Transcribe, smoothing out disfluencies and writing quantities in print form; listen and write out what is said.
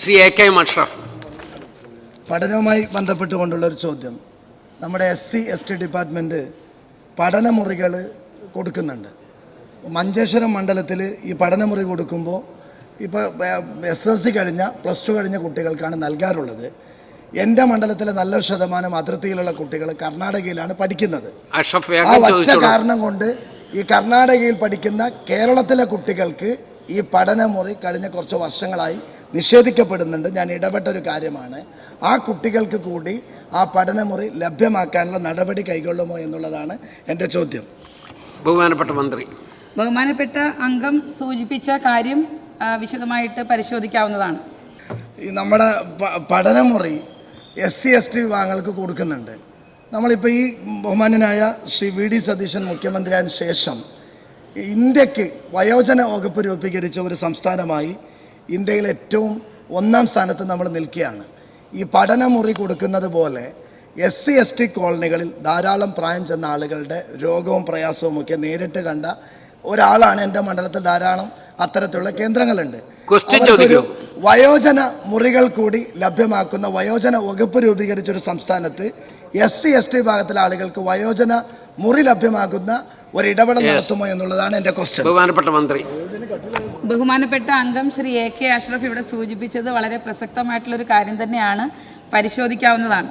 Shri A K Ashraf. പഠനവുമായി ബന്ധപ്പെട്ടുകൊണ്ടുള്ളൊരു ചോദ്യം. നമ്മുടെ SC/ST ഡിപ്പാർട്ട്മെൻറ്റ് പഠനമുറികൾ കൊടുക്കുന്നുണ്ട്. മഞ്ചേശ്വരം മണ്ഡലത്തിൽ ഈ പഠനമുറി കൊടുക്കുമ്പോൾ ഇപ്പോൾ SSLC കഴിഞ്ഞ +2 കഴിഞ്ഞ കുട്ടികൾക്കാണ് നൽകാറുള്ളത്. എൻ്റെ മണ്ഡലത്തിലെ നല്ലൊരു ശതമാനം അതിർത്തിയിലുള്ള കുട്ടികൾ കർണാടകയിലാണ് പഠിക്കുന്നത്. ആ ഒറ്റ കാരണം കൊണ്ട് ഈ കർണാടകയിൽ പഠിക്കുന്ന കേരളത്തിലെ കുട്ടികൾക്ക് ഈ പഠനമുറി കഴിഞ്ഞ കുറച്ച് വർഷങ്ങളായി നിഷേധിക്കപ്പെടുന്നുണ്ട്. ഞാൻ ഇടപെട്ടൊരു കാര്യമാണ്. ആ കുട്ടികൾക്ക് കൂടി ആ പഠനമുറി ലഭ്യമാക്കാനുള്ള നടപടി കൈക്കൊള്ളുമോ എന്നുള്ളതാണ് എൻ്റെ ചോദ്യം. ബഹുമാനപ്പെട്ട മന്ത്രി. ബഹുമാനപ്പെട്ട അംഗം സൂചിപ്പിച്ച കാര്യം വിശദമായിട്ട് പരിശോധിക്കാവുന്നതാണ്. ഈ നമ്മുടെ പഠനമുറി SC/ST വിഭാഗങ്ങൾക്ക് കൊടുക്കുന്നുണ്ട്. നമ്മളിപ്പോൾ ഈ ബഹുമാന്യനായ ശ്രീ VD സതീശൻ മുഖ്യമന്ത്രിയായതിനു ശേഷം ഇന്ത്യക്ക് വയോജന വകുപ്പ് രൂപീകരിച്ച ഒരു സംസ്ഥാനമായി ഇന്ത്യയിൽ ഏറ്റവും 1-ാം സ്ഥാനത്ത് നമ്മൾ നിൽക്കുകയാണ്. ഈ പഠനമുറി കൊടുക്കുന്നത് പോലെ SC/ST കോളനികളിൽ ധാരാളം പ്രായം ചെന്ന ആളുകളുടെ രോഗവും പ്രയാസവും ഒക്കെ നേരിട്ട് കണ്ട ഒരാളാണ്. എൻ്റെ മണ്ഡലത്തിൽ ധാരാളം അത്തരത്തിലുള്ള കേന്ദ്രങ്ങളുണ്ട്. വയോജന മുറികൾ കൂടി ലഭ്യമാക്കുന്ന വയോജന വകുപ്പ് രൂപീകരിച്ചൊരു സംസ്ഥാനത്ത് SC/ST വിഭാഗത്തിലെ ആളുകൾക്ക് വയോജന മുറി ലഭ്യമാക്കുന്ന ഒരു ഇടപെടൽ നടത്തുമോ എന്നുള്ളതാണ് എൻ്റെ ക്വസ്റ്റ്യൻ. ബഹുമാനപ്പെട്ട മന്ത്രി. ബഹുമാനപ്പെട്ട അംഗം ശ്രീ A K അഷ്റഫ് ഇവിടെ സൂചിപ്പിച്ചത് വളരെ പ്രസക്തമായിട്ടുള്ളൊരു കാര്യം തന്നെയാണ്. പരിശോധിക്കാവുന്നതാണ്.